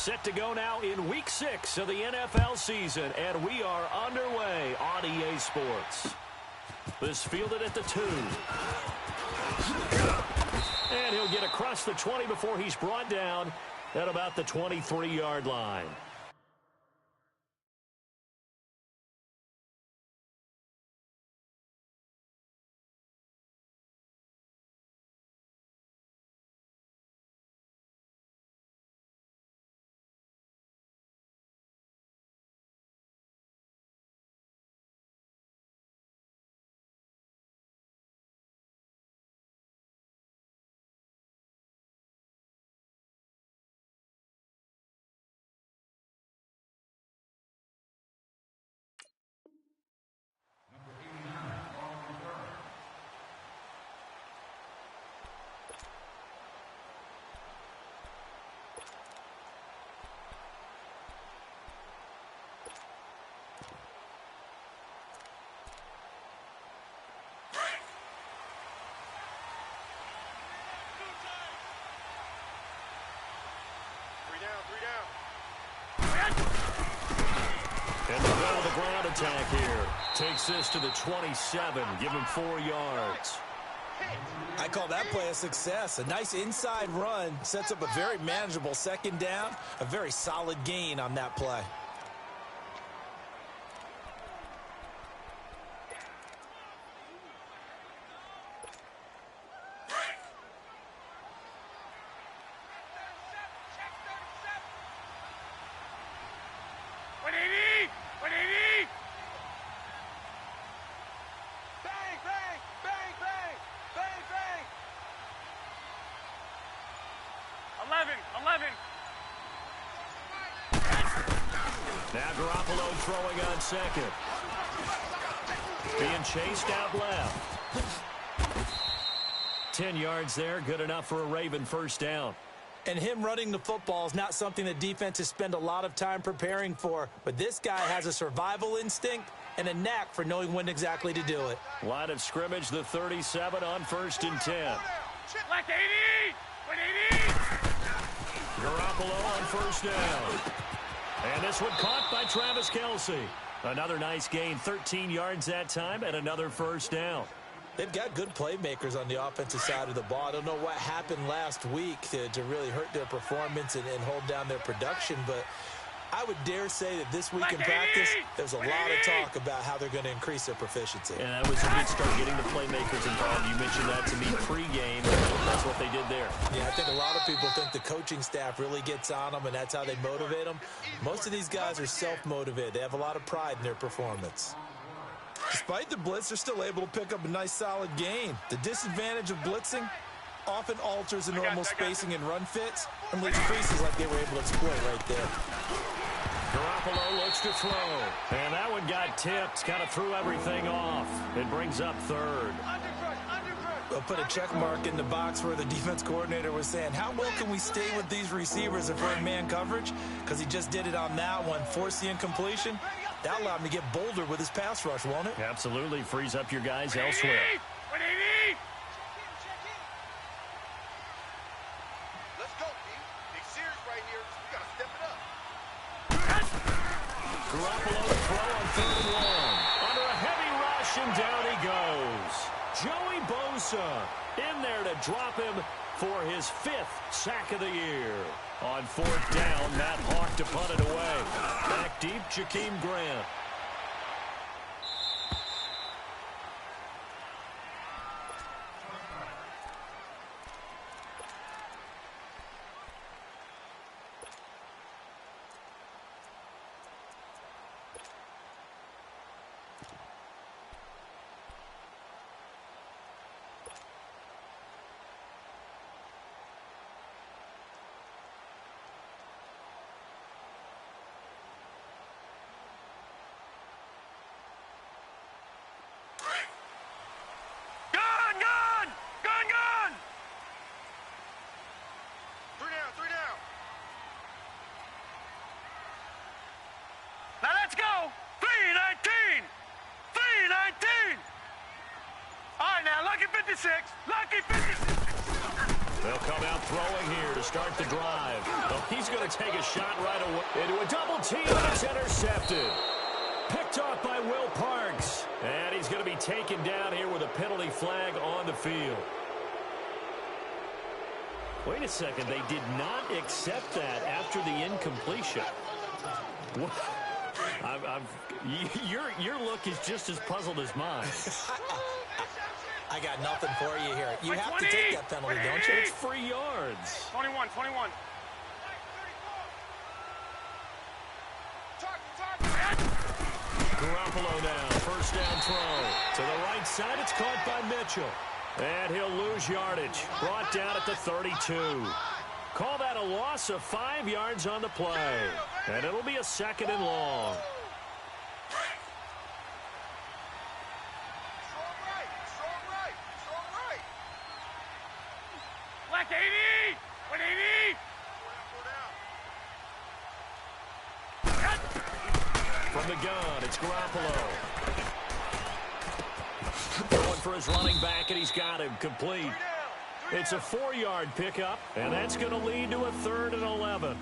Set to go now in Week 6 of the NFL season, and we are underway on EA Sports. This fielded at the 2. And he'll get across the 20 before he's brought down at about the 23-yard line. And they'll go with a ground attack here. Takes this to the 27. Give him 4 yards. I call that play a success. A nice inside run. Sets up a very manageable second down. A very solid gain on that play. Throwing on second. Being chased out left. 10 yards there. Good enough for a Raven first down. And him running the football is not something that defenses spend a lot of time preparing for. But this guy has a survival instinct and a knack for knowing when exactly to do it. Line of scrimmage, the 37 on 1st and 10. Like 80! 180! Garoppolo on first down. And this one caught by Travis Kelce. Another nice gain, 13 yards that time, and another first down. They've got good playmakers on the offensive side of the ball. I don't know what happened last week to really hurt their performance and hold down their production, but I would dare say that this week in practice, there's a lot of talk about how they're going to increase their proficiency. And that was a good start, getting the playmakers involved. You mentioned that to me pregame. That's what they did there. Yeah, I think a lot of people think the coaching staff really gets on them, and that's how they motivate them. Most of these guys are self-motivated. They have a lot of pride in their performance. Despite the blitz, they're still able to pick up a nice, solid gain. The disadvantage of blitzing often alters the normal spacing and run fits and leaves creases like they were able to exploit right there. Garoppolo looks to throw. And that one got tipped. Kind of threw everything off. It brings up 3rd. They'll put a check mark in the box where the defense coordinator was saying, how well can we stay with these receivers if we're in man coverage? Because he just did it on that one. Force the incompletion. That'll allow him to get bolder with his pass rush, won't it? Absolutely. Frees up your guys elsewhere. 180! Let's go, D. Big series right here. We got to step it up. Garoppolo to throw on 3rd and 1. Under a heavy rush, and down he goes. Joey Bosa in there to drop him for his 5th sack of the year. On 4th down, Matt Hawk to punt it away. Back deep, Jakeem Grant. Now let's go. 319. 319. All right, now, lucky 56. Lucky 56. They'll come out throwing here to start the drive. Oh, he's going to take a shot right away into a double team, and it's intercepted. Picked off by Will Parks. And he's going to be taken down here with a penalty flag on the field. Wait a second. They did not accept that after the incompletion. Your look is just as puzzled as mine. I got nothing for you here. You have to take that penalty, don't you? It's free yards. 21. Garoppolo now, first down throw. To the right side, it's caught by Mitchell. And he'll lose yardage. Brought down at the 32. Call that a loss of 5 yards on the play. And it'll be a 2nd and long. Black 80! 180! From the gun, it's Garoppolo. Going for his running back, and he's got him complete. It's a 4-yard pickup, and that's going to lead to a 3rd and 11.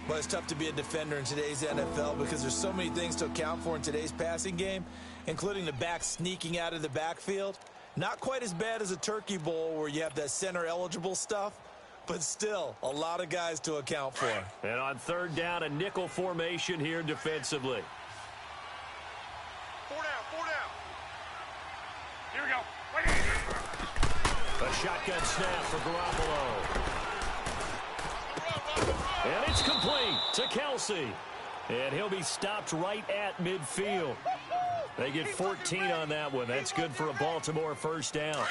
Well, it's tough to be a defender in today's NFL because there's so many things to account for in today's passing game, including the back sneaking out of the backfield. Not quite as bad as a turkey bowl where you have that center-eligible stuff, but still a lot of guys to account for. And on 3rd down, a nickel formation here defensively. 4 down. Here we go. 180! A shotgun snap for Garoppolo. And it's complete to Kelsey. And he'll be stopped right at midfield. They get 14 on that one. That's good for a Baltimore first down.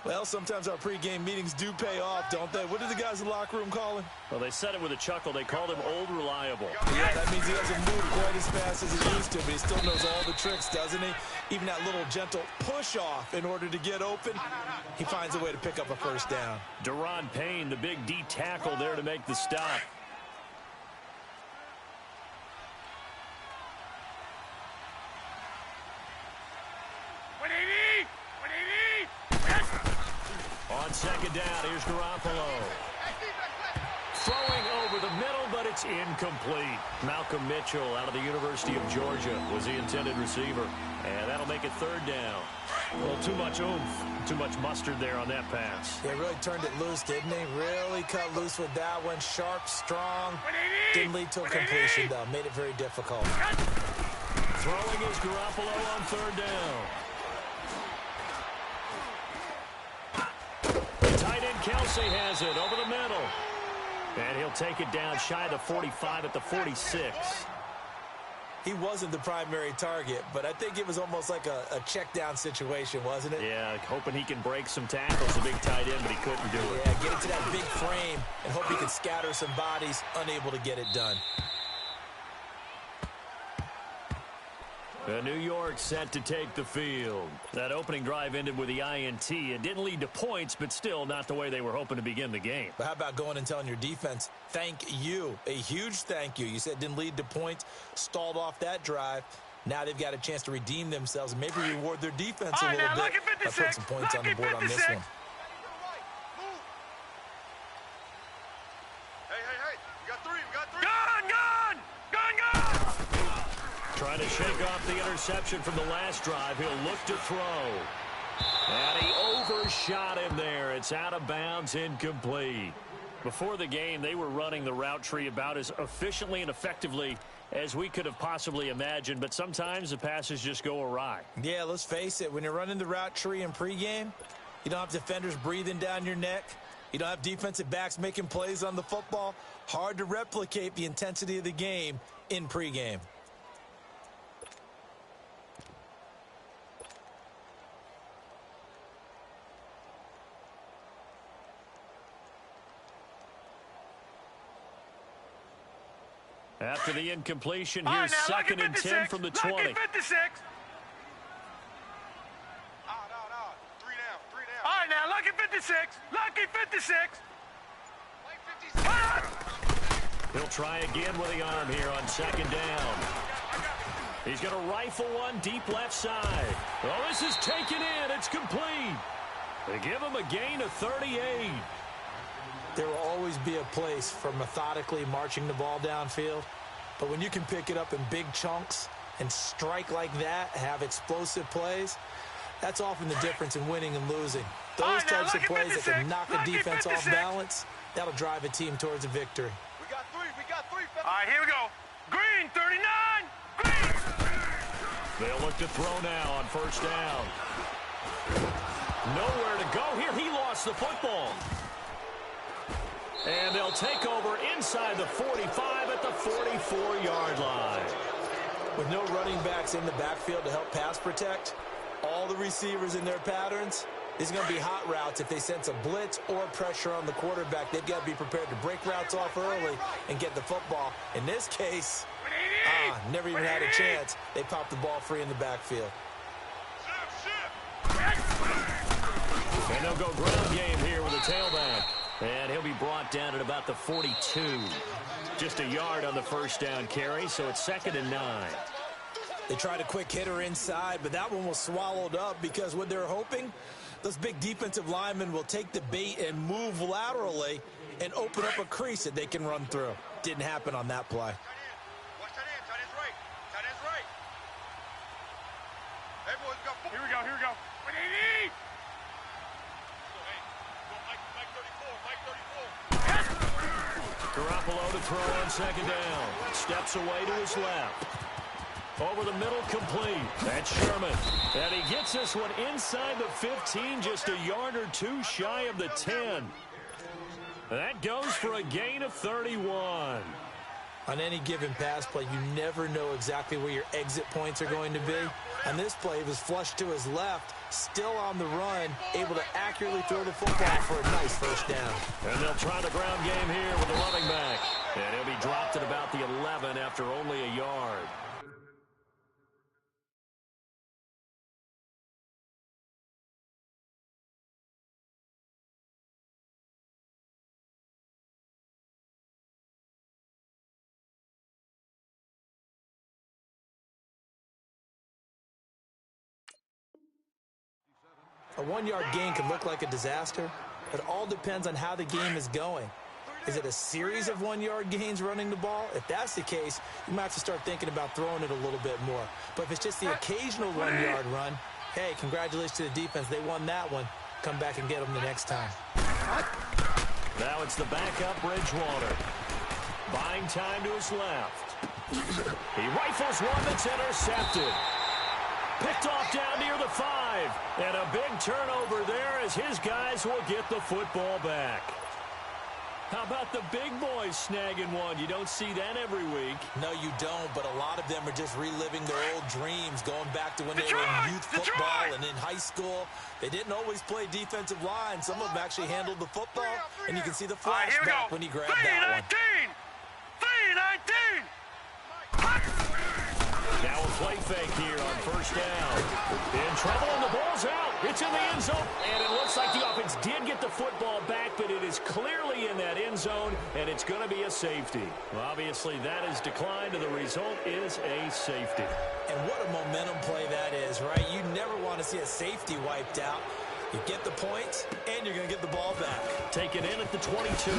Well, sometimes our pregame meetings do pay off, don't they? What do the guys in the locker room call him? Well, they said it with a chuckle. They called him Old Reliable. Yeah, that means he doesn't move quite as fast as he used to, but he still knows all the tricks, doesn't he? Even that little gentle push-off in order to get open, he finds a way to pick up a first down. Deron Payne, the big D tackle there to make the stop. On 2nd down, here's Garoppolo. Throwing over the middle, but it's incomplete. Malcolm Mitchell out of the University of Georgia was the intended receiver. And that'll make it 3rd down. Well, too much oomph, too much mustard there on that pass. They really turned it loose, didn't they? Really cut loose with that one. Sharp, strong. Didn't lead to a completion, though. Made it very difficult. Throwing is Garoppolo on 3rd down. Tight end Kelsey has it over the middle. And he'll take it down shy of the 45 at the 46. He wasn't the primary target, but I think it was almost like a check down situation, wasn't it? Yeah, hoping he can break some tackles, a big tight end, but he couldn't do it. Yeah, get it to that big frame and hope he can scatter some bodies, unable to get it done. New York set to take the field. That opening drive ended with the INT. It didn't lead to points, but still not the way they were hoping to begin the game. But how about going and telling your defense, thank you, a huge thank you. You said it didn't lead to points, stalled off that drive. Now they've got a chance to redeem themselves and maybe reward their defense a little bit by putting some points on the board on this one. Hey, we got three. Gun! Trying to shake off the interception from the last drive. He'll look to throw. And he overshot him there. It's out of bounds, incomplete. Before the game, they were running the route tree about as efficiently and effectively as we could have possibly imagined, but sometimes the passes just go awry. Yeah, let's face it. When you're running the route tree in pregame, you don't have defenders breathing down your neck. You don't have defensive backs making plays on the football. Hard to replicate the intensity of the game in pregame. After the incompletion, here's 2nd and 10 from the 20. Lucky 56. Three down. All right, now, lucky 56. Lucky 56. He'll try again with the arm here on 2nd down. He's going to rifle one deep left side. Oh, this is taken in. It's complete. They give him a gain of 38. There will always be a place for methodically marching the ball downfield. But when you can pick it up in big chunks and strike like that, have explosive plays, that's often the difference in winning and losing. Those types of plays that can knock a defense off balance, that'll drive a team towards a victory. We got three. All right, here we go. Green, 39. Green. They'll look to throw now on first down. Nowhere to go here. He lost the football. And they'll take over inside the 45 at the 44-yard line. With no running backs in the backfield to help pass protect, all the receivers in their patterns, these are going to be hot routes. If they sense a blitz or pressure on the quarterback, they've got to be prepared to break routes off early and get the football. In this case, never even had a chance. They popped the ball free in the backfield. And they'll go ground game here with a tailback. And he'll be brought down at about the 42. Just a yard on the first down carry, so it's 2nd and 9. They tried a quick hitter inside, but that one was swallowed up because what they're hoping, those big defensive linemen will take the bait and move laterally and open up a crease that they can run through. Didn't happen on that play. Watch that end. Tight end's right. Tight end's right. Everyone's got football. Here we go. What do you need? Garoppolo to throw on 2nd down. Steps away to his left. Over the middle, complete. That's Sherman. And he gets this one inside the 15, just a yard or two shy of the 10. That goes for a gain of 31. On any given pass play, you never know exactly where your exit points are going to be. On this play, he was flushed to his left, still on the run, able to accurately throw the football for a nice first down. And they'll try the ground game here with the running back. And he'll be dropped at about the 11 after only a yard. A 1-yard gain could look like a disaster. It all depends on how the game is going. Is it a series of 1-yard gains running the ball? If that's the case, you might have to start thinking about throwing it a little bit more. But if it's just the occasional 1-yard run, hey, congratulations to the defense. They won that one. Come back and get them the next time. Now it's the backup Bridgewater. Buying time to his left. He rifles one that's intercepted. Picked off down near the 5. And a big turnover there as his guys will get the football back. How about the big boys snagging one? You don't see that every week. No, you don't, but a lot of them are just reliving their old dreams, going back to when they were in youth football and in high school. They didn't always play defensive line. Some of them actually handled the football, and you can see the flashback when he grabbed that one. 3-19. Now a play fake here on first down. In trouble, and the ball's out. It's in the end zone, and it looks like the offense did get the football back, but it is clearly in that end zone, and it's going to be a safety. Well, obviously, that has declined, and the result is a safety. And what a momentum play that is, right? You never want to see a safety wiped out. You get the points, and you're going to get the ball back. Take it in at the 22.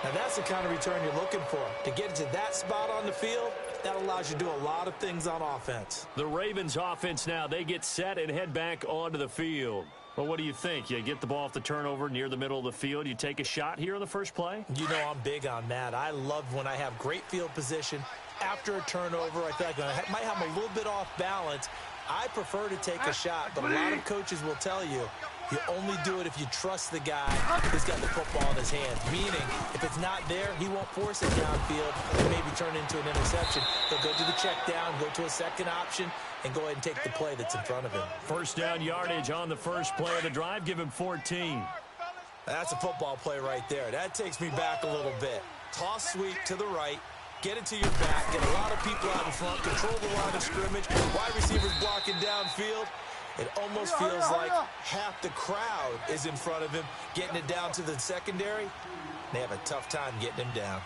Now, that's the kind of return you're looking for. To get to that spot on the field, that allows you to do a lot of things on offense. The Ravens offense now, they get set and head back onto the field. Well, what do you think? You get the ball off the turnover near the middle of the field. You take a shot here on the first play? You know I'm big on that. I love when I have great field position. After a turnover, I feel like I might have a little bit off balance. I prefer to take a shot, but a lot of coaches will tell you, you only do it if you trust the guy who's got the football in his hands. Meaning, if it's not there, he won't force it downfield and maybe turn it into an interception. He'll go to the check down, go to a second option, and go ahead and take the play that's in front of him. First down yardage on the first play of the drive. Give him 14. That's a football play right there. That takes me back a little bit. Toss sweep to the right. Get it to your back. Get a lot of people out in front. Control the line of scrimmage. Wide receivers blocking downfield. It almost feels like half the crowd is in front of him, getting it down to the secondary. They have a tough time getting him down.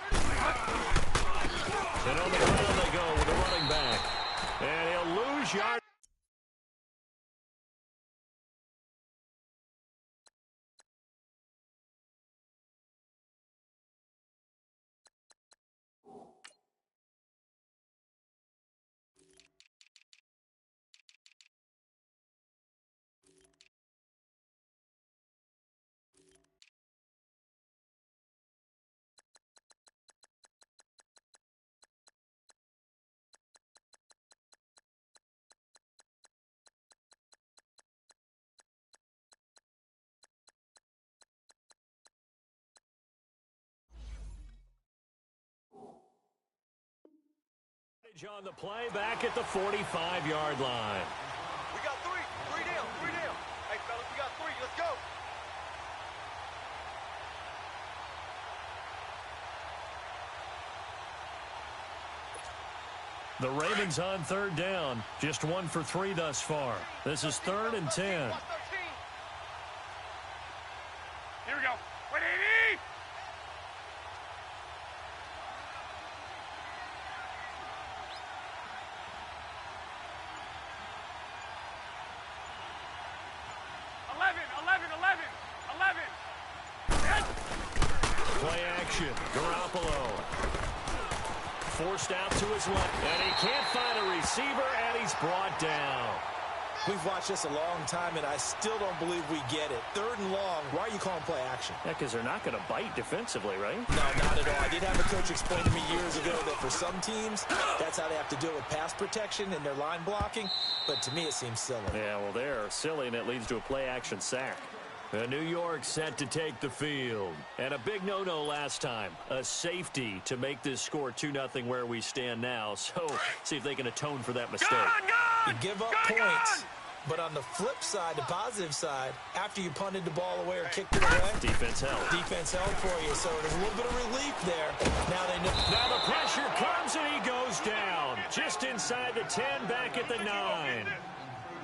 And on the ground they go with the running back. And he'll lose yard. On the play back at the 45-yard line. We got three down. Hey, fellas, we got three. Let's go. The Ravens on third down. Just 1 for 3 thus far. This is 3rd and 10. Here we go. Wait, 80! Play action. Garoppolo. Forced out to his left. And he can't find a receiver, and he's brought down. We've watched this a long time, and I still don't believe we get it. 3rd and long. Why are you calling play action? Yeah, because they're not going to bite defensively, right? No, not at all. I did have a coach explain to me years ago that for some teams, that's how they have to deal with pass protection and their line blocking. But to me, it seems silly. Yeah, well, they're silly, and it leads to a play-action sack. New York set to take the field. And a big no-no last time. A safety to make this score 2-0 where we stand now. So, see if they can atone for that mistake. You give up points. But on the flip side, the positive side, after you punted the ball away or kicked it away, defense held. Defense held for you, so there's a little bit of relief there. Now they know. Now the pressure comes and he goes down. Just inside the 10, back at the 9.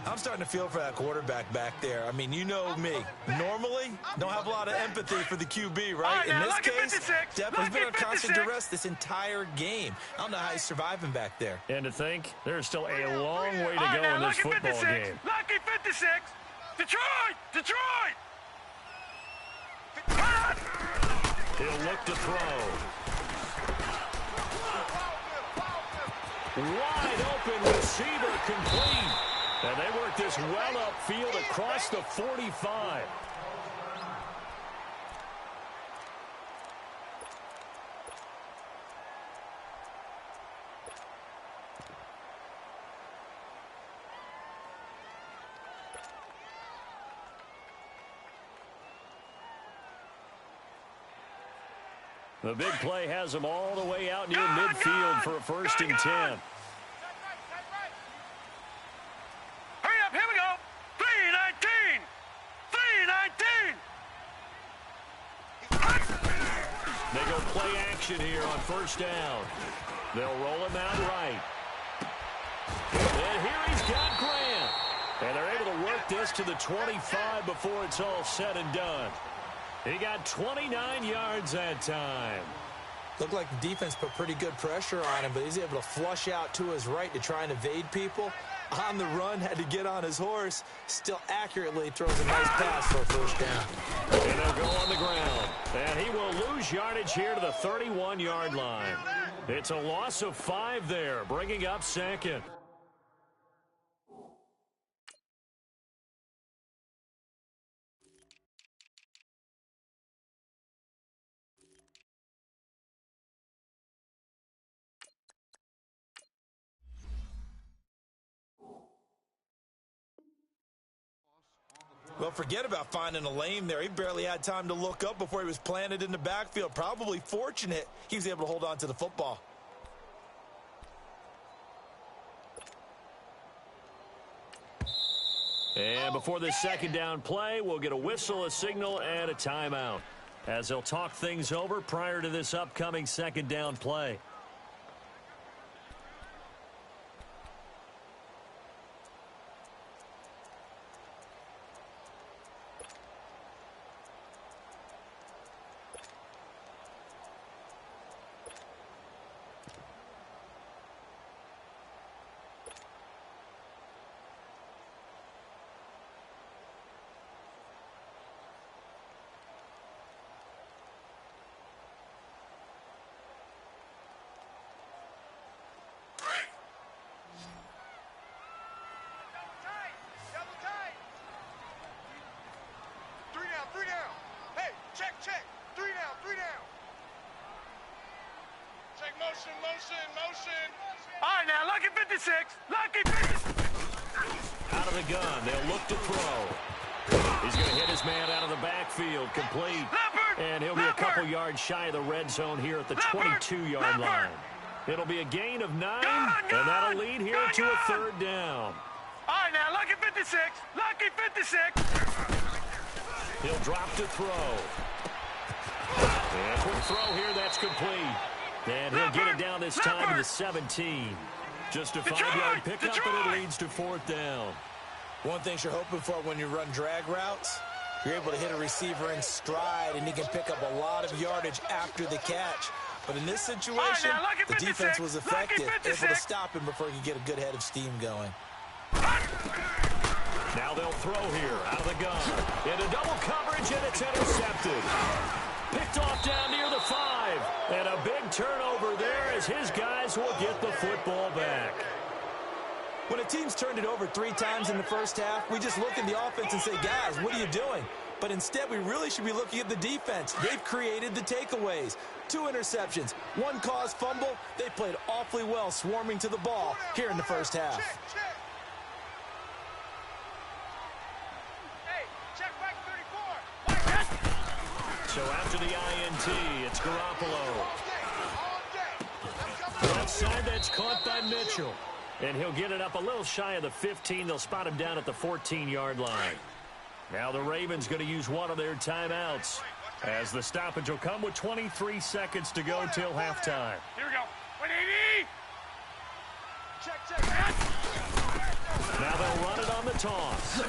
I'm starting to feel for that quarterback back there. I mean, you know me. Normally, don't have a lot of empathy for the QB, right? In this case, Defin's been on constant duress this entire game. I don't know how he's surviving back there. And to think, there's still a long way to go in this football game. Lucky 56. Detroit! He'll look to throw. Wide open receiver complete. And they work this well upfield across the 45. The big play has them all the way out near midfield for a 1st and 10. They go play action here on 1st down. They'll roll him out right. And here he's got Grant. And they're able to work this to the 25 before it's all said and done. He got 29 yards that time. Looked like the defense put pretty good pressure on him, but he's able to flush out to his right to try and evade people. On the run, had to get on his horse. Still accurately throws a nice pass for a 1st down. And they'll go on the ground. And he will lose yardage here to the 31-yard line. It's a loss of 5 there, bringing up 2nd. Well, forget about finding a lane there. He barely had time to look up before he was planted in the backfield. Probably fortunate he was able to hold on to the football. And before this 2nd down play, we'll get a whistle, a signal, and a timeout, as they'll talk things over prior to this upcoming 2nd down play. Motion. All right, now, lucky 56. Lucky 56. Out of the gun, they'll look to throw. He's going to hit his man out of the backfield, complete. And he'll be a couple yards shy of the red zone here at the 22-yard line. It'll be a gain of 9, and that'll lead here to a third down. All right, now, lucky 56. Lucky 56. He'll drop to throw. And quick throw here, that's complete. And he'll get it down this time to the 17. Just a 5-yard pickup, and it leads to fourth down. One thing you're hoping for when you run drag routes, you're able to hit a receiver in stride, and he can pick up a lot of yardage after the catch. But in this situation, the defense was effective, able to stop him before he could get a good head of steam going. Now they'll throw here out of the gun. Into double coverage, and it's intercepted. Picked off down near the 5. And a big turnover there as his guys will get the football back. When a team's turned it over 3 times in the first half, we just look at the offense and say, guys, what are you doing? But instead, we really should be looking at the defense. They've created the takeaways. 2 interceptions, 1 caused fumble. They played awfully well swarming to the ball here in the first half. Hey, check back 34. So after the INT, it's Garoppolo. Left side, that's caught by Mitchell. And he'll get it up a little shy of the 15. They'll spot him down at the 14-yard line. Now the Ravens going to use one of their timeouts, as the stoppage will come with 23 seconds to go till halftime. Here we go. 180. Check. Now they'll run it on the toss.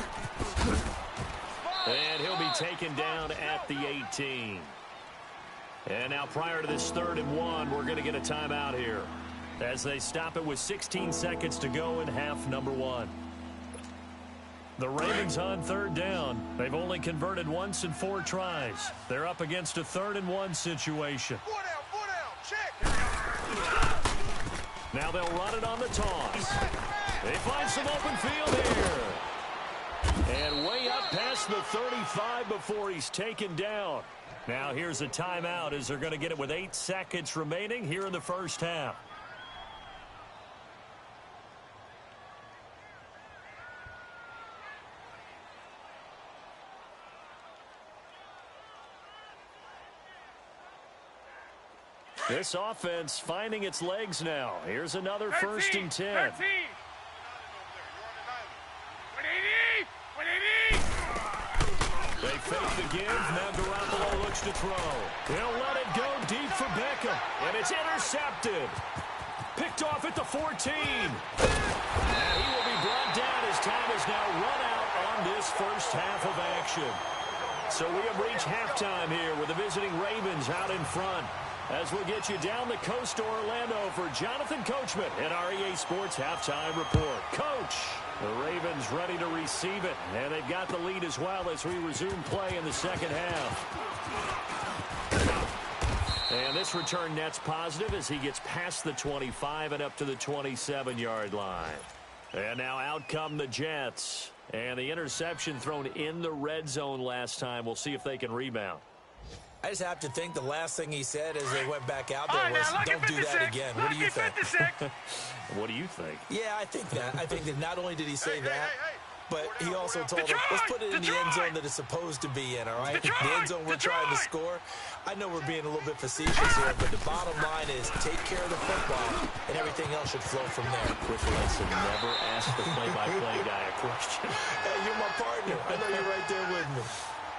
And he'll be taken down at the 18. And now prior to this 3rd and 1, we're going to get a timeout here, as they stop it with 16 seconds to go in half number 1. The Ravens on 3rd down. They've only converted once in 4 tries. They're up against a 3rd and 1 situation. 4 down, check. Now they'll run it on the toss. They find some open field here. And way up past the 35 before he's taken down. Now here's a timeout as they're going to get it with 8 seconds remaining here in the first half. This offense finding its legs now. Here's another 1st and 10. 180. 180. They fake the give. Now Garoppolo looks to throw. He'll let it go deep for Beckham. And it's intercepted. Picked off at the 14. And he will be brought down as time is now run out on this first half of action. So we have reached halftime here with the visiting Ravens out in front. As we'll get you down the coast to Orlando for Jonathan Coachman at our EA Sports Halftime Report. Coach, the Ravens ready to receive it, and they've got the lead as well as we resume play in the second half. And this return net's positive as he gets past the 25 and up to the 27-yard line. And now out come the Jets. And the interception thrown in the red zone last time. We'll see if they can rebound. I just have to think the last thing he said as they went back out there was, don't do that again. What do you think? What do you think? Yeah, I think that. I think that not only did he say that, but he also told them, let's put it in the end zone that it's supposed to be in, all right? The end zone we're trying to score. I know we're being a little bit facetious here, but the bottom line is take care of the football, and everything else should flow from there. Chris Lexon never asked the play-by-play guy a question. Hey, you're my partner. I know you're right there with me.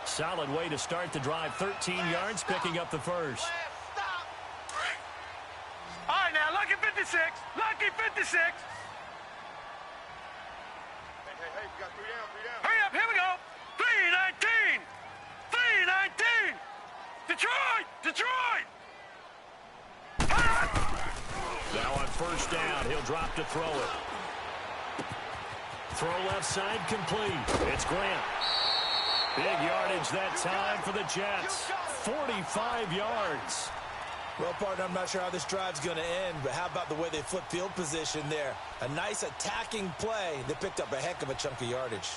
Solid way to start the drive. 13 yards, picking up the first. All right, now, lucky 56. Lucky 56. Hey, we got 3 down. Hurry up, here we go. 319. 319. Detroit. Now on first down, he'll drop to throw it. Throw left side complete. It's Grant. Big yardage that time for the Jets. 45 yards. Well, partner, I'm not sure how this drive's going to end, but how about the way they flip field position there? A nice attacking play that picked up a heck of a chunk of yardage.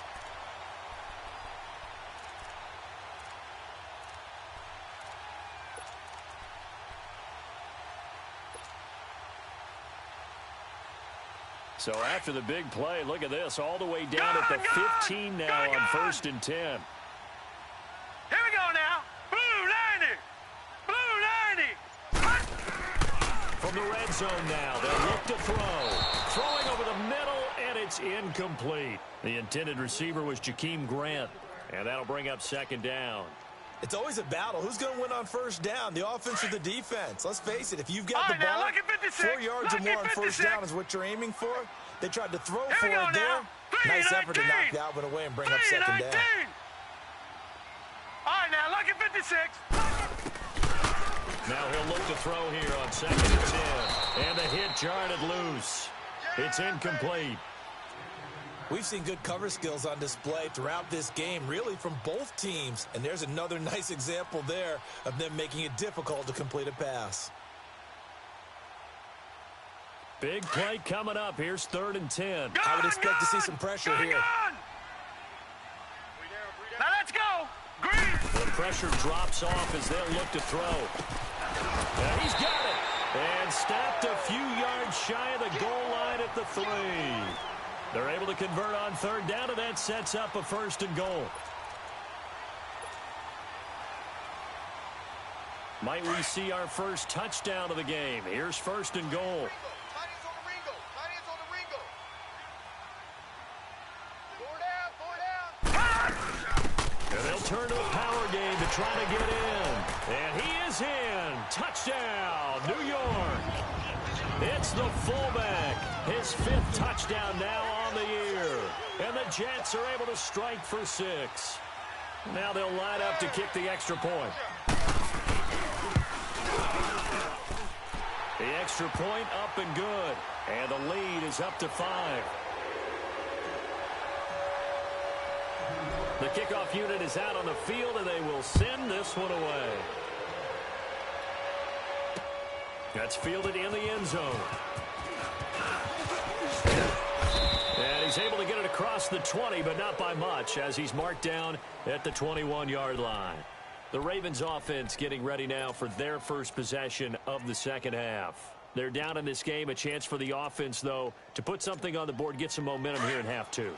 So after the big play, look at this, all the way down at the 15 now on 1st and 10. Here we go now. Blue 90. Blue 90. From in the red zone now. They'll look to throw. Throwing over the middle, and it's incomplete. The intended receiver was Jakeem Grant, and that'll bring up second down. It's always a battle. Who's going to win on first down, the offense or the defense? Let's face it, if you've got the ball, 4 yards or more on first down is what you're aiming for. They tried to throw for it there. Nice effort to knock that one away and bring up second down. All right, now, look at 56. Now he'll look to throw here on 2nd and 10. And the hit jarred it loose. It's incomplete. We've seen good cover skills on display throughout this game, really from both teams. And there's another nice example there of them making it difficult to complete a pass. Big play coming up. Here's 3rd and 10. I would expect to see some pressure here. Now let's go. Green. The pressure drops off as they'll look to throw. And he's got it. And stopped a few yards shy of the goal line at the 3. They're able to convert on 3rd down, and that sets up a 1st and goal. Might we see our first touchdown of the game? Here's 1st and goal. And they'll turn to a power game to try to get in. And he is in. Touchdown, New York. It's the fullback. His 5th touchdown now on the year. And the Jets are able to strike for 6. Now they'll line up to kick the extra point. The extra point up and good. And the lead is up to 5. The kickoff unit is out on the field, and they will send this one away. That's fielded in the end zone. And he's able to get it across the 20, but not by much, as he's marked down at the 21-yard line. The Ravens offense getting ready now for their first possession of the second half. They're down in this game. A chance for the offense, though, to put something on the board, get some momentum here in half 2.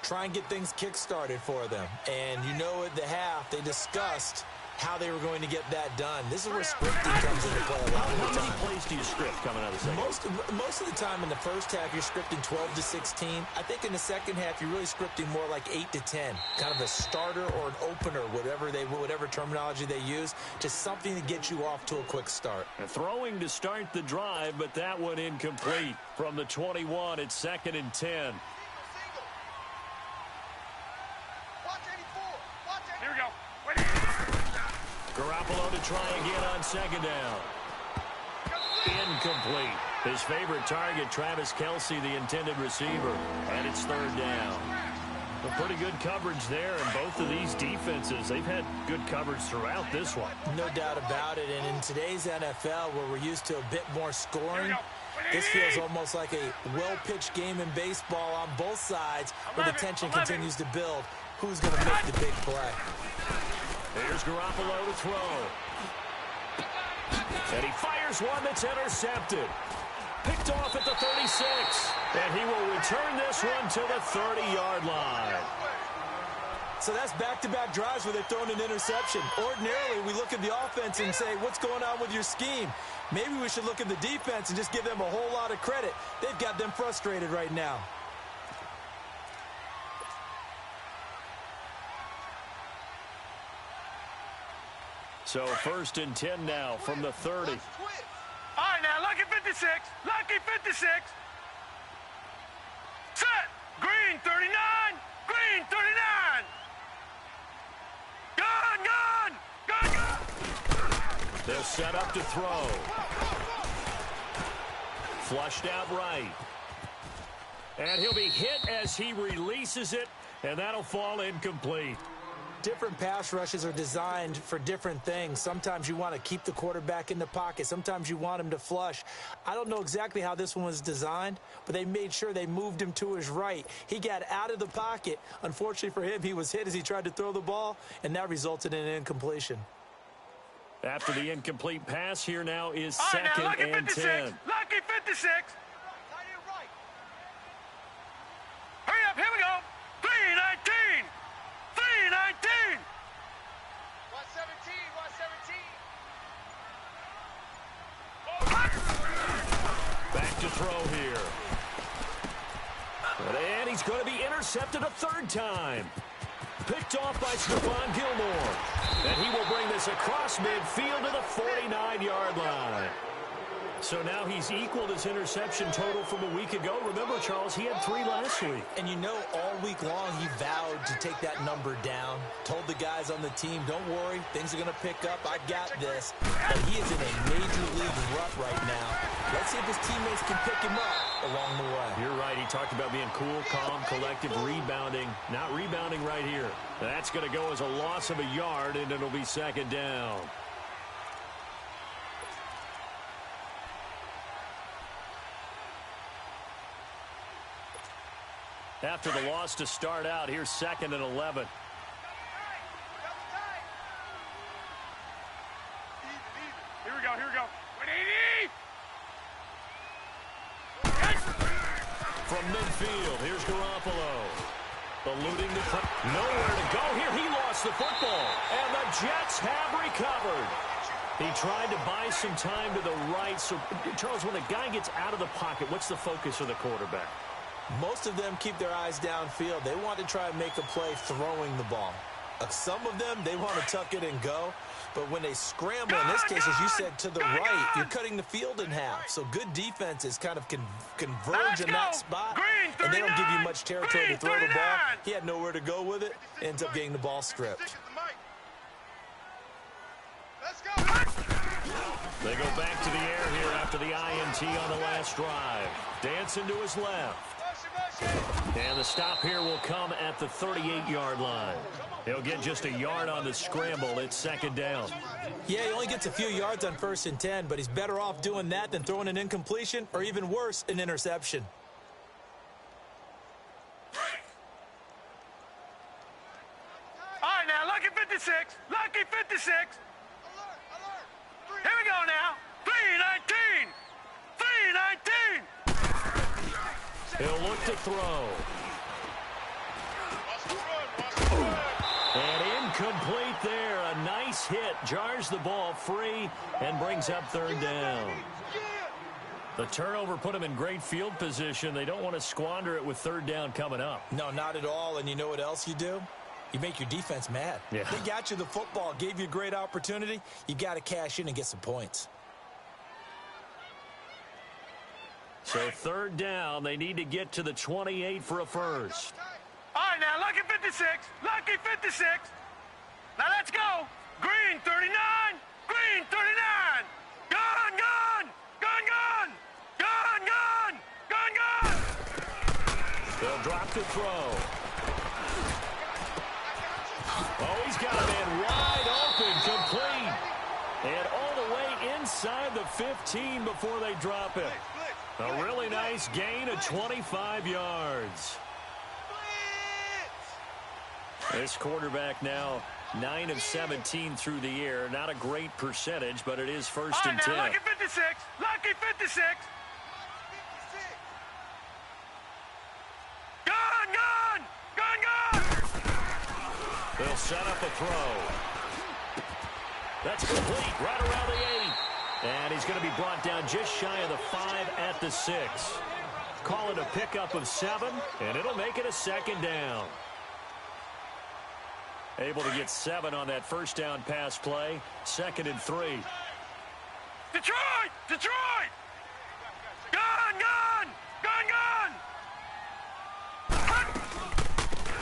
Try and get things kick-started for them. And you know at the half, they discussed how they were going to get that done. This is where scripting comes into play a lot of the time. How many plays do you script coming out of the second? Most of the time in the first half, you're scripting 12 to 16. I think in the second half, you're really scripting more like 8 to 10. Kind of a starter or an opener, whatever terminology they use, just something to get you off to a quick start. And throwing to start the drive, but that one incomplete. From the 21, it's 2nd and 10. Here we go. Garoppolo to try again on 2nd down. Incomplete. His favorite target, Travis Kelce, the intended receiver. And it's 3rd down. A pretty good coverage there, and both of these defenses, they've had good coverage throughout this one. No doubt about it, and in today's NFL, where we're used to a bit more scoring, this feels almost like a well-pitched game in baseball on both sides, where the tension continues to build. Who's going to make the big play? Here's Garoppolo to throw. And he fires one that's intercepted. Picked off at the 36. And he will return this one to the 30-yard line. So that's back-to-back drives where they've thrown an interception. Ordinarily, we look at the offense and say, what's going on with your scheme? Maybe we should look at the defense and just give them a whole lot of credit. They've got them frustrated right now. So 1st and 10 now from the 30. All right, now, lucky 56. Lucky 56. Set. Green 39. Green 39. Gun. They'll set up to throw. Flushed out right. And he'll be hit as he releases it, and that'll fall incomplete. Different pass rushes are designed for different things. Sometimes you want to keep the quarterback in the pocket. Sometimes you want him to flush. I don't know exactly how this one was designed, but they made sure they moved him to his right. He got out of the pocket. Unfortunately for him, he was hit as he tried to throw the ball, and that resulted in an incompletion. After the incomplete pass, here now is All right, 2nd now, lucky and 56. 10. Lucky 56. Hurry up, here we go. 319. 319. 117. intercepted a third time. Picked off by Stephon Gilmore. And he will bring this across midfield to the 49-yard line. So now he's equaled his interception total from a week ago. Remember, Charles, he had 3 last week. And you know, all week long he vowed to take that number down. Told the guys on the team, don't worry, things are going to pick up. I got this. And he is in a major league rut right now. Let's see if his teammates can pick him up along the way. You're right. He talked about being cool, calm, collective, rebounding. Not rebounding right here. That's going to go as a loss of a yard, and it'll be second down. After the loss to start out, here's 2nd and 11. Here we go, here we go. 180! From midfield, here's Garoppolo. Eluding the play. Nowhere to go here. He lost the football. And the Jets have recovered. He tried to buy some time to the right. So, Charles, when a guy gets out of the pocket, what's the focus of the quarterback? Most of them keep their eyes downfield. They want to try and make a play throwing the ball. Some of them, they want to tuck it and go. But when they scramble, in this case, as you said, to the right, you're cutting the field in half. So good defenses kind of converge in that spot, and they don't give you much territory to throw the ball. He had nowhere to go with it, ends up getting the ball stripped. Let's go. They go back to the air here after the INT on the last drive. Dancing to his left. And the stop here will come at the 38-yard line. He'll get just a yard on the scramble. It's second down. Yeah, he only gets a few yards on 1st and 10, but he's better off doing that than throwing an incompletion or even worse, an interception. All right, now, lucky 56. Lucky 56. Here we go now. 319. 319. He'll look to throw. And incomplete there. A nice hit. Jars the ball free and brings up 3rd down. The turnover put him in great field position. They don't want to squander it with 3rd down coming up. No, not at all. And you know what else you do? You make your defense mad. Yeah. They got you the football, gave you a great opportunity. You got to cash in and get some points. So 3rd down, they need to get to the 28 for a first. All right, now, lucky 56. Lucky 56. Now, let's go. Green 39. Green 39. Gun, gun. Gun, gun. Gun, gun. Gun, gun. They'll drop to throw. Oh, he's got a man wide open, complete. And all the way inside the 15 before they drop it. A really nice gain of 25 yards. This quarterback now 9 of 17 through the air. Not a great percentage, but it is 1st and 10. Now, lucky 56. Lucky 56. Gun, gun. Gun, gun. They'll set up a throw. That's complete right around the 8. And he's going to be brought down just shy of the 5 at the 6. Call it a pickup of 7, and it'll make it a 2nd down. Able to get 7 on that 1st down pass play. 2nd and 3. Detroit! Detroit! Gun, gun! Gun, gun!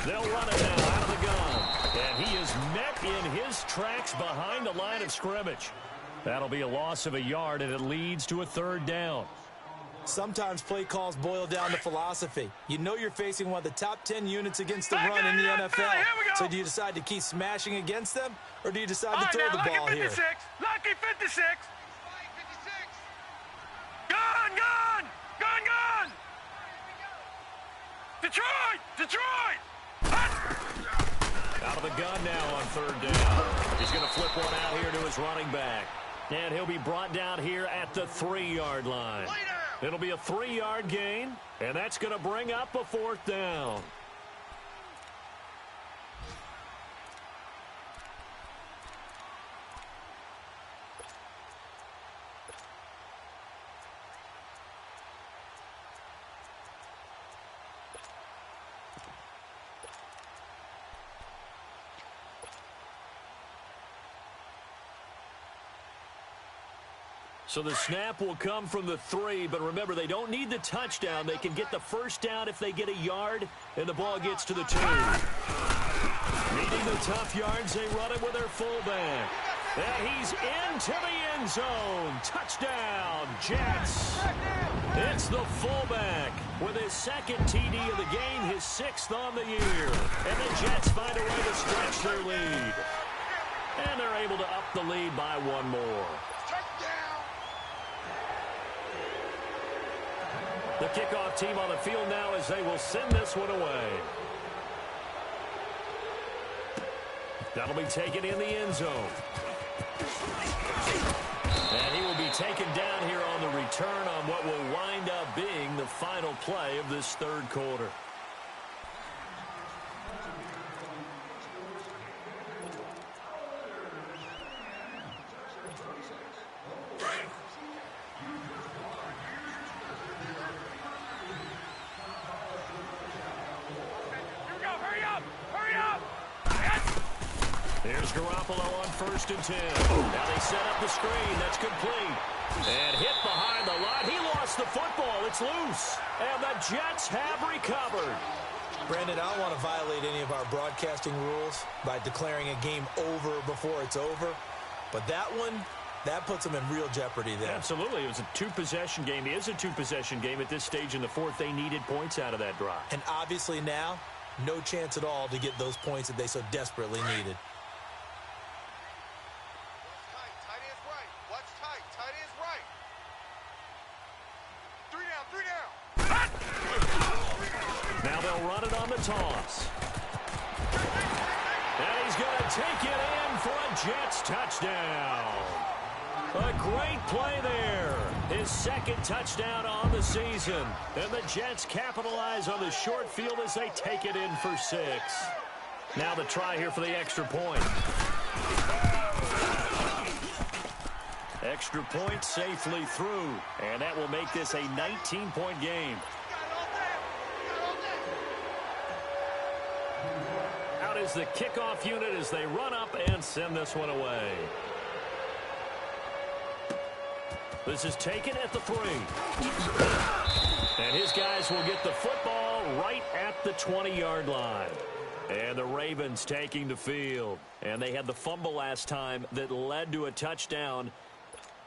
They'll run it now out of the gun. And he is met in his tracks behind the line of scrimmage. That'll be a loss of a yard, and it leads to a 3rd down. Sometimes play calls boil down to philosophy. You know you're facing one of the top 10 units against the run in the NFL. So do you decide to keep smashing against them, or do you decide to throw the ball here? Lucky 56. Gun, gun! Gun, gun! Detroit! Detroit! Out of the gun now on 3rd down. He's going to flip one out here to his running back. And he'll be brought down here at the 3-yard line. It'll be a 3-yard gain, and that's going to bring up a 4th down. So the snap will come from the 3, but remember, they don't need the touchdown. They can get the first down if they get a yard, and the ball gets to the 2. Needing the tough yards, they run it with their fullback. And he's into the end zone. Touchdown, Jets. It's the fullback with his second TD of the game, his 6th on the year. And the Jets find a way to stretch their lead. And they're able to up the lead by 1 more. The kickoff team on the field now as they will send this one away. That'll be taken in the end zone. And he will be taken down here on the return on what will wind up being the final play of this 3rd quarter. Here's Garoppolo on 1st and 10. Now they set up the screen. That's complete. And hit behind the line. He lost the football. It's loose. And the Jets have recovered. Brandon, I don't want to violate any of our broadcasting rules by declaring a game over before it's over. But that one, that puts them in real jeopardy there. Absolutely. It was a 2-possession game. It is a 2-possession game at this stage in the 4th. They needed points out of that drive. And obviously now, no chance at all to get those points that they so desperately needed. Now they'll run it on the toss. And he's going to take it in for a Jets touchdown. A great play there. His 2nd touchdown on the season. And the Jets capitalize on the short field as they take it in for 6. Now the try here for the extra point. Extra point safely through. And that will make this a 19-point game. Out is the kickoff unit as they run up and send this one away. This is taken at the 3. And his guys will get the football right at the 20-yard line. And the Ravens taking the field. And they had the fumble last time that led to a touchdown.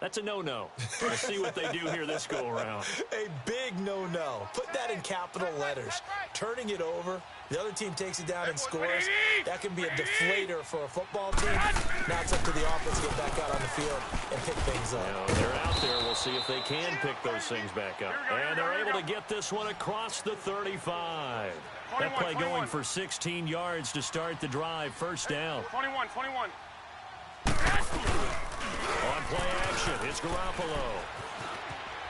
That's a no-no. We'll see what they do here this go-around. A big no-no. Put that in capital letters. Turning it over, the other team takes it down and scores. That can be a deflator for a football team. Now it's up to the offense to get back out on the field and pick things up. Now, they're out there. We'll see if they can pick those things back up. And they're able to get this one across the 35. That play going for 16 yards to start the drive. First down. 21. On play action, it's Garoppolo.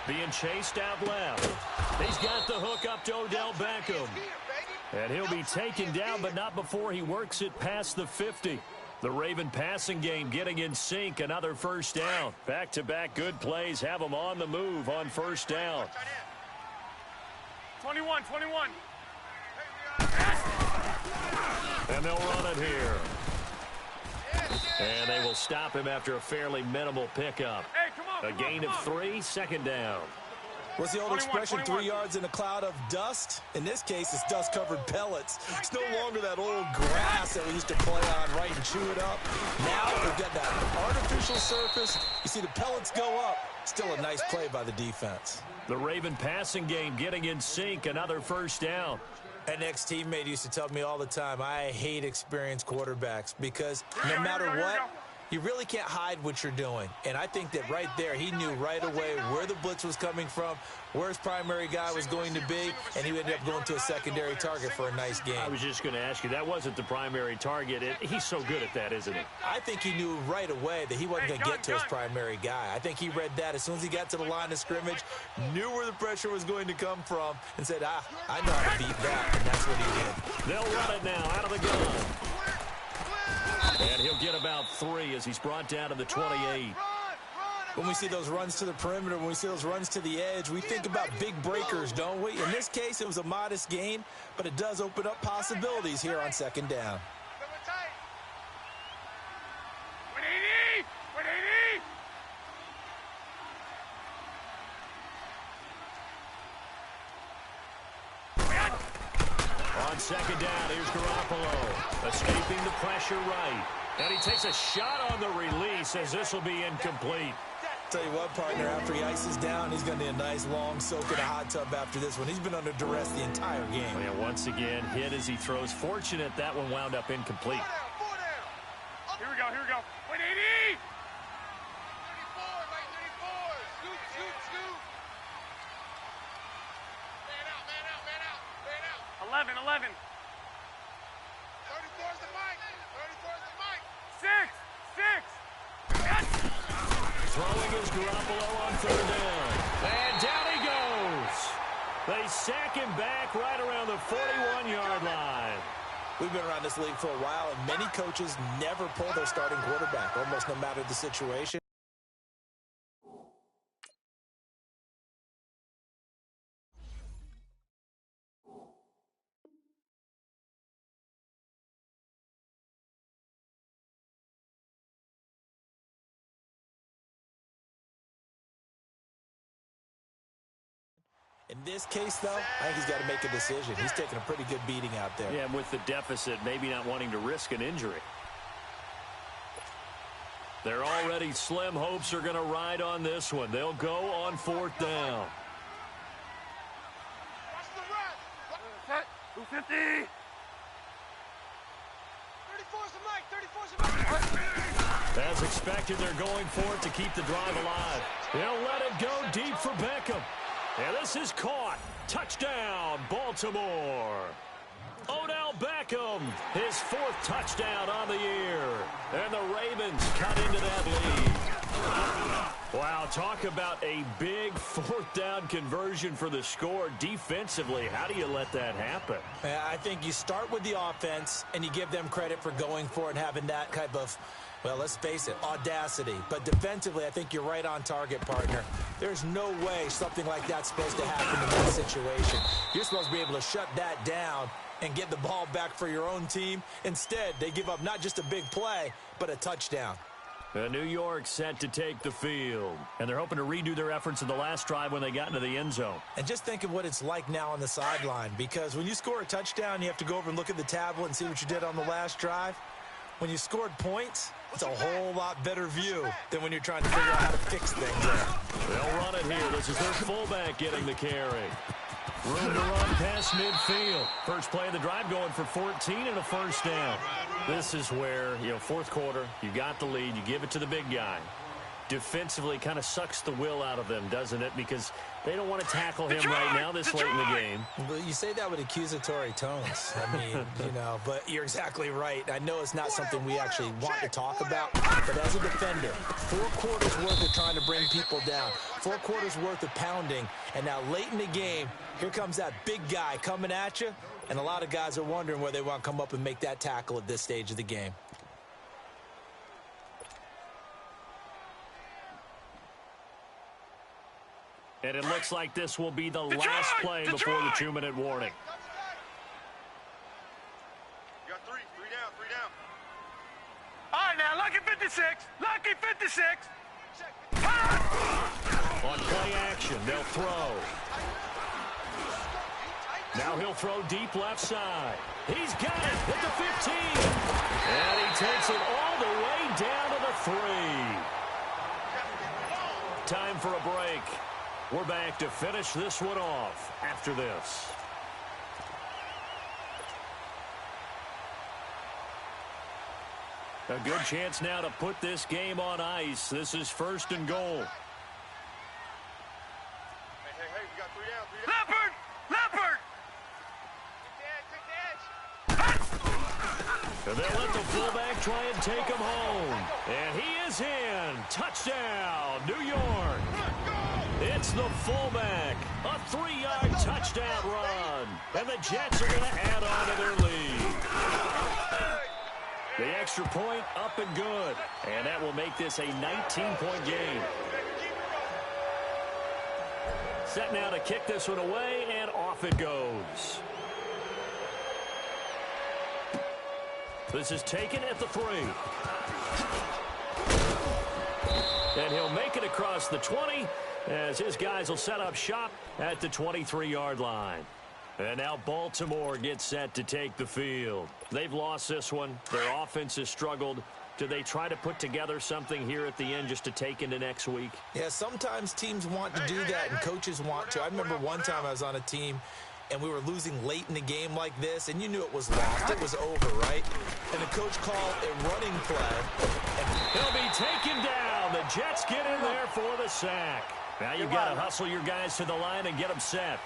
Being chased out left. He's got the hook up to Odell Beckham. And he'll be taken down, but not before he works it past the 50. The Raven passing game getting in sync. Another first down. Back-to-back good plays have them on the move on first down. 21. And they'll run it here. And they will stop him after a fairly minimal pickup. A gain of 3, 2nd down. What's the old expression, 3 yards in a cloud of dust? In this case, it's dust-covered pellets. It's no longer that old grass that we used to play on, right, and chew it up. Now we've got that artificial surface. You see the pellets go up. Still a nice play by the defense. The Raven passing game getting in sync. Another first down. An ex-teammate used to tell me all the time, I hate experienced quarterbacks because no matter what, you really can't hide what you're doing. And I think that right there, he knew right away where the blitz was coming from, where his primary guy was going to be, and he ended up going to a secondary target for a nice game. I was just going to ask you, that wasn't the primary target. He's so good at that, isn't he? I think he knew right away that he wasn't going to get to his primary guy. I think he read that as soon as he got to the line of scrimmage, knew where the pressure was going to come from, and said, I know how to beat that, and that's what he did. They'll run it now out of the gun. And he'll get about 3 as he's brought down to the 28. When we see those runs to the perimeter, when we see those runs to the edge, we think about big breakers, don't we? In this case, it was a modest gain, but it does open up possibilities here on 2nd down. second down. Here's Garoppolo, escaping the pressure right. And he takes a shot on the release as this will be incomplete. Tell you what, partner, after he ices down, he's going to need a nice long soak in a hot tub after this one. He's been under duress the entire game. Well, yeah, once again, hit as he throws. Fortunate that one wound up incomplete. Four down. Here we go, here we go. Wait, 80! 34, right, 34. Scoot, scoot, scoot. Man out, man out, man out, man out. 11. 34 is the mic. 34 is the mic. 6. Yes. Throwing is Garoppolo on third down. And down he goes. They sack him back right around the 41-yard line. We've been around this league for a while, and many coaches never pull their starting quarterback, almost no matter the situation. In this case, though, I think he's got to make a decision. He's taking a pretty good beating out there. Yeah, and with the deficit, maybe not wanting to risk an injury. Their already slim hopes are going to ride on this one. They'll go on fourth down. Watch the run. Set. 250. 34's the mic. 34's the mic. As expected, they're going for it to keep the drive alive. They'll let it go deep for Beckham. And this is caught. Touchdown, Baltimore. Odell Beckham, his fourth touchdown on the year. And the Ravens cut into that lead. Wow, talk about a big fourth down conversion for the score. Defensively, how do you let that happen? I think you start with the offense, and you give them credit for going for it and having that type of, well, let's face it, audacity. But defensively, I think you're right on target, partner. There's no way something like that's supposed to happen in that situation. You're supposed to be able to shut that down and get the ball back for your own team. Instead, they give up not just a big play, but a touchdown. New York set to take the field. And they're hoping to redo their efforts in the last drive when they got into the end zone. And just think of what it's like now on the sideline, because when you score a touchdown, you have to go over and look at the tablet and see what you did on the last drive. When you scored points, it's a whole lot better view than when you're trying to figure out how to fix things there. They'll run it here. This is their fullback getting the carry. Room to run past midfield. First play of the drive going for 14 and a first down. This is where, fourth quarter, you got the lead, you give it to the big guy. Defensively kind of sucks the will out of them, doesn't it? Because they don't want to tackle him right now this late in the game. Well, you say that with accusatory tones. I mean, but you're exactly right. I know it's not something we actually want to talk about, but as a defender, 4 quarters worth of trying to bring people down, 4 quarters worth of pounding, and now late in the game, here comes that big guy coming at you, and a lot of guys are wondering where they want to come up and make that tackle at this stage of the game. And it looks like this will be the last play before the 2-minute warning. You got 3 down, 3 down. All right, now, lucky 56. Lucky 56. On play action, they'll throw. Now he'll throw deep left side. He's got it at the 15. And he takes it all the way down to the 3. Time for a break. We're back to finish this one off after this. A good chance now to put this game on ice. This is first and goal. Hey, we got 3 down, 3 down. Leopard! And they'll let the fullback try and take him home. And he is in. Touchdown, New York. It's the fullback. A 3-yard touchdown run. And the Jets are going to add on to their lead. The extra point up and good. And that will make this a 19-point game. Set now to kick this one away, and off it goes. This is taken at the 3. And he'll make it across the 20 as his guys will set up shop at the 23-yard line. And now Baltimore gets set to take the field. They've lost this one. Their offense has struggled. Do they try to put together something here at the end just to take into next week? Yeah, sometimes teams want to do that, and coaches want to. I remember one time I was on a team, and we were losing late in the game like this, and you knew it was lost. It was over, right? And the coach called a running play. He'll be taken down. The Jets get in there for the sack. Now you've got to hustle your guys to the line and get them set.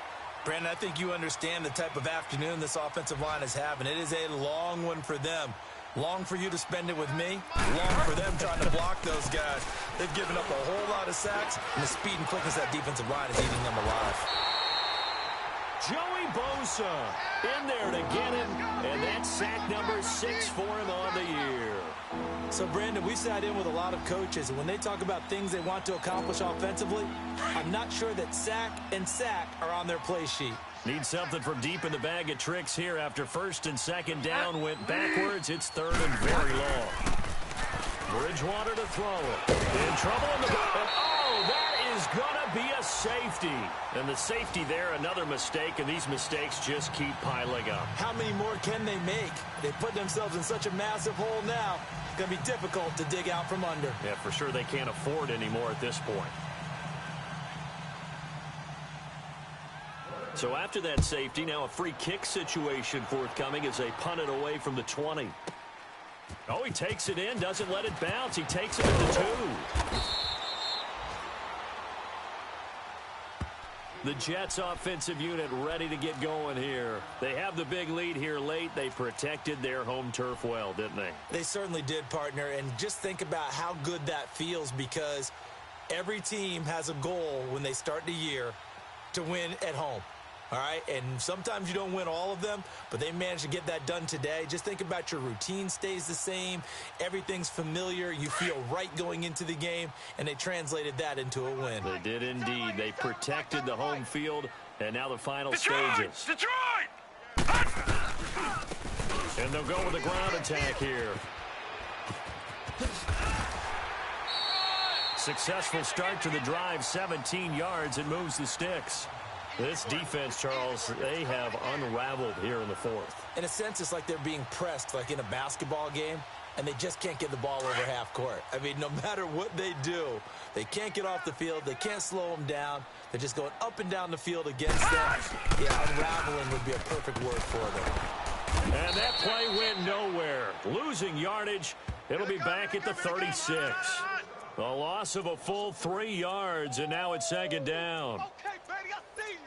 Brandon, I think you understand the type of afternoon this offensive line is having. It is a long one for them. Long for you to spend it with me. Long for them trying to block those guys. They've given up a whole lot of sacks, and the speed and quickness of that defensive line is eating them alive. Joey Bosa in there to get him, and that's sack number 6 for him on the year. So, Brandon, we sat in with a lot of coaches, and when they talk about things they want to accomplish offensively, I'm not sure that sack and sack are on their play sheet. Need something from deep in the bag of tricks here after first and second down went backwards. It's third and very long. Bridgewater to throw it. In trouble in the and oh, that is going to be a safety. And the safety there, another mistake, and these mistakes just keep piling up. How many more can they make? They put themselves in such a massive hole now. It's going to be difficult to dig out from under. Yeah, for sure they can't afford anymore at this point. So after that safety, now a free kick situation forthcoming as they punt it away from the 20. Oh, he takes it in, doesn't let it bounce. He takes it to the 2. The Jets offensive unit ready to get going here. They have the big lead here late. They protected their home turf well, didn't they? They certainly did, partner. And just think about how good that feels, because every team has a goal when they start the year to win at home. All right, and sometimes you don't win all of them, but they managed to get that done today. Just think about your routine stays the same. Everything's familiar. You feel right going into the game, and they translated that into a win. They did indeed. They protected the home field, and now the final Detroit! stages. Detroit! And they'll go with a ground attack here. Successful start to the drive, 17 yards, and moves the sticks. This defense, Charles, they have unraveled here in the fourth. In a sense, it's like they're being pressed, like in a basketball game, and they just can't get the ball over half court. I mean, no matter what they do, they can't get off the field. They can't slow them down. They're just going up and down the field against them. Yeah, unraveling would be a perfect word for them. And that play went nowhere. Losing yardage. It'll be back at the 36. A loss of a full 3 yards, and now it's second down. Okay, baby, I see you.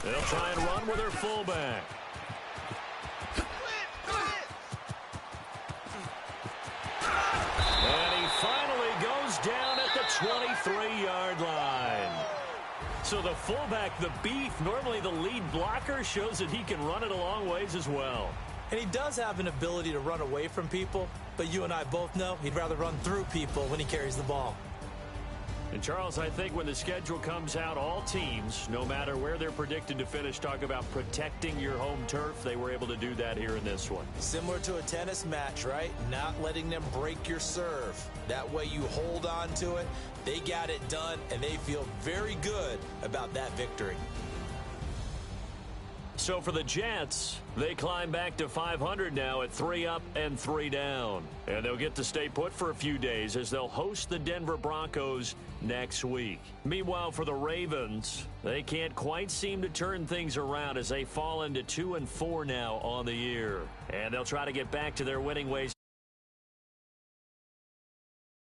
They'll try and run with their fullback. And he finally goes down at the 23-yard line. So the fullback, the beef, normally the lead blocker, shows that he can run it a long ways as well. And he does have an ability to run away from people, but you and I both know he'd rather run through people when he carries the ball. And, Charles, I think when the schedule comes out, all teams, no matter where they're predicted to finish, talk about protecting your home turf. They were able to do that here in this one. Similar to a tennis match, right? Not letting them break your serve. That way you hold on to it. They got it done, and they feel very good about that victory. So for the Jets, they climb back to 500 now at 3 up and 3 down. And they'll get to stay put for a few days as they'll host the Denver Broncos next week. Meanwhile, for the Ravens, they can't quite seem to turn things around as they fall into 2-4 now on the year. And they'll try to get back to their winning ways